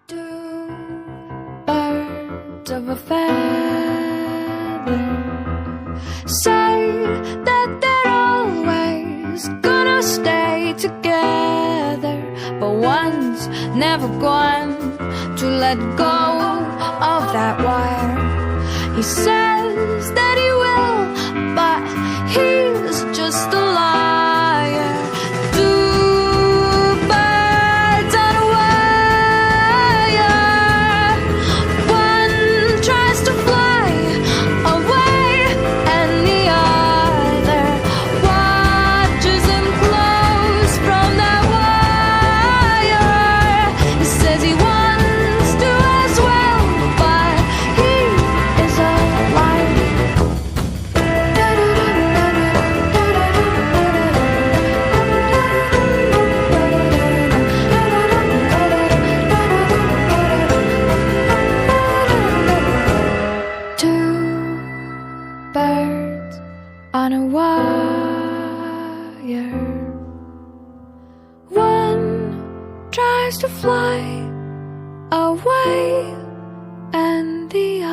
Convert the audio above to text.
Two birds of a feather say that they're always gonna stay together, but one's never going to let go of that wire. He says that he will, but he's just a liar. Two birds on a wire. One tries to fly away, and the other watches him close from that wire. He says he wants to as well, but he is a liar. Two birds on a wire. One tries to fly away, and the